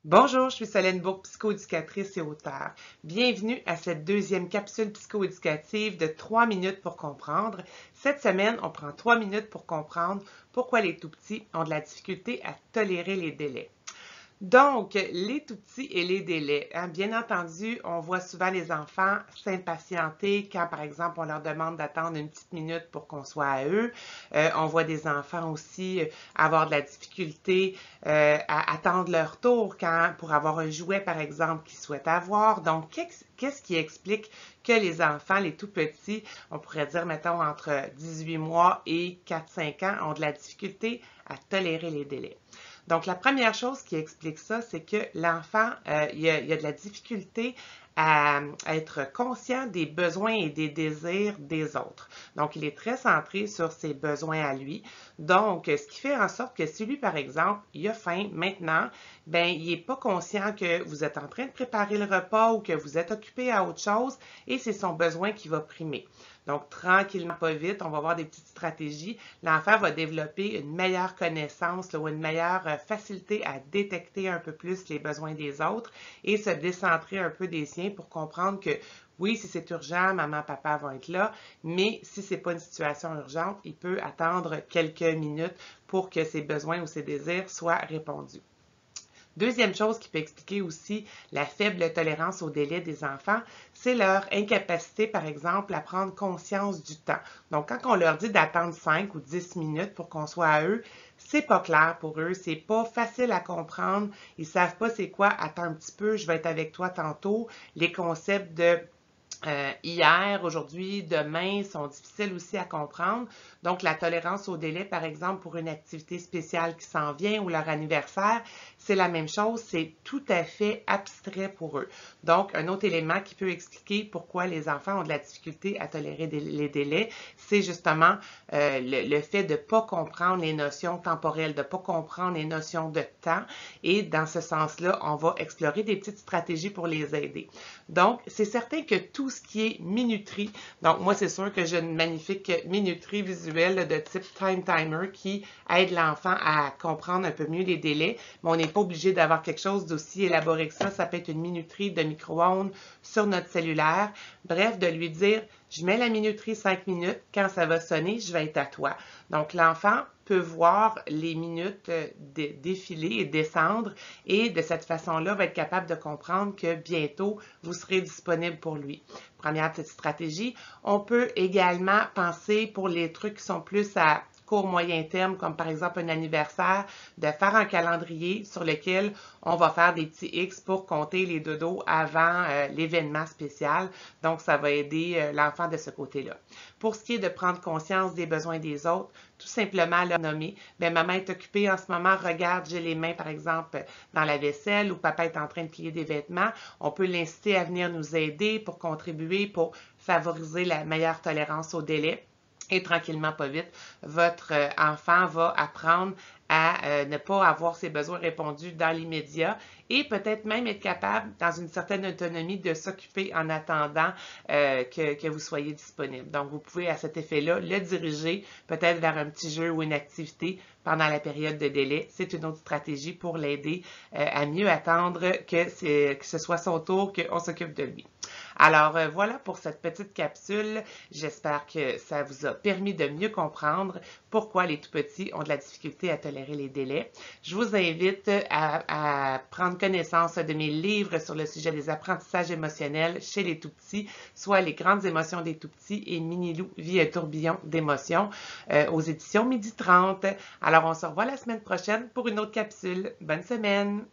Bonjour, je suis Solène Bourque, psychoéducatrice et auteure. Bienvenue à cette deuxième capsule psychoéducative de 3 minutes pour comprendre. Cette semaine, on prend 3 minutes pour comprendre pourquoi les tout-petits ont de la difficulté à tolérer les délais. Donc, les tout-petits et les délais. Bien entendu, on voit souvent les enfants s'impatienter quand, par exemple, on leur demande d'attendre une petite minute pour qu'on soit à eux. On voit des enfants aussi avoir de la difficulté à attendre leur tour pour avoir un jouet, par exemple, qu'ils souhaitent avoir. Donc, qu'est-ce qui explique que les enfants, les tout petits, on pourrait dire, mettons, entre 18 mois et 4-5 ans, ont de la difficulté à tolérer les délais? Donc, la première chose qui explique ça, c'est que l'enfant, il y a de la difficulté à être conscient des besoins et des désirs des autres. Donc, il est très centré sur ses besoins à lui. Donc, ce qui fait en sorte que si lui, par exemple, il a faim maintenant, ben, il n'est pas conscient que vous êtes en train de préparer le repas ou que vous êtes occupé à autre chose et c'est son besoin qui va primer. Donc, tranquillement, pas vite, on va voir des petites stratégies. L'enfant va développer une meilleure connaissance ou une meilleure facilité à détecter un peu plus les besoins des autres et se décentrer un peu des siens pour comprendre que oui, si c'est urgent, maman, papa vont être là, mais si ce n'est pas une situation urgente, il peut attendre quelques minutes pour que ses besoins ou ses désirs soient répondus. Deuxième chose qui peut expliquer aussi la faible tolérance au délai des enfants, c'est leur incapacité, par exemple, à prendre conscience du temps. Donc, quand on leur dit d'attendre 5 ou 10 minutes pour qu'on soit à eux, c'est pas clair pour eux, c'est pas facile à comprendre, ils savent pas c'est quoi, attends un petit peu, je vais être avec toi tantôt. Les concepts de hier, aujourd'hui, demain sont difficiles aussi à comprendre. Donc, la tolérance au délai, par exemple, pour une activité spéciale qui s'en vient ou leur anniversaire, c'est la même chose, c'est tout à fait abstrait pour eux. Donc, un autre élément qui peut expliquer pourquoi les enfants ont de la difficulté à tolérer les délais, c'est justement le fait de ne pas comprendre les notions temporelles, de ne pas comprendre les notions de temps. Et dans ce sens-là, on va explorer des petites stratégies pour les aider. Donc, c'est certain que tout ce qui est minuterie, donc moi, c'est sûr que j'ai une magnifique minuterie visuelle de type Time Timer qui aide l'enfant à comprendre un peu mieux les délais, mais on n'est pas obligé d'avoir quelque chose d'aussi élaboré que ça. Ça peut être une minuterie de micro-ondes sur notre cellulaire. Bref, de lui dire, je mets la minuterie 5 minutes, quand ça va sonner, je vais être à toi. Donc, l'enfant peut voir les minutes défiler et descendre et de cette façon-là, va être capable de comprendre que bientôt, vous serez disponible pour lui. Première petite stratégie. On peut également penser pour les trucs qui sont plus à court moyen terme, comme par exemple un anniversaire, de faire un calendrier sur lequel on va faire des petits X pour compter les dodos avant l'événement spécial. Donc, ça va aider l'enfant de ce côté-là. Pour ce qui est de prendre conscience des besoins des autres, tout simplement leur nommer. Bien, maman est occupée en ce moment, regarde, j'ai les mains, par exemple, dans la vaisselle ou papa est en train de plier des vêtements. On peut l'inciter à venir nous aider pour contribuer, pour favoriser la meilleure tolérance au délai. Et tranquillement, pas vite, votre enfant va apprendre à ne pas avoir ses besoins répondus dans l'immédiat et peut-être même être capable, dans une certaine autonomie, de s'occuper en attendant que vous soyez disponible. Donc, vous pouvez, à cet effet-là, le diriger peut-être vers un petit jeu ou une activité pendant la période de délai. C'est une autre stratégie pour l'aider à mieux attendre que ce soit son tour, qu'on s'occupe de lui. Alors voilà pour cette petite capsule. J'espère que ça vous a permis de mieux comprendre pourquoi les tout-petits ont de la difficulté à tolérer les délais. Je vous invite à prendre connaissance de mes livres sur le sujet des apprentissages émotionnels chez les tout-petits, soit les grandes émotions des tout-petits et Minilou vit un tourbillon d'émotions aux éditions Midi 30. Alors on se revoit la semaine prochaine pour une autre capsule. Bonne semaine!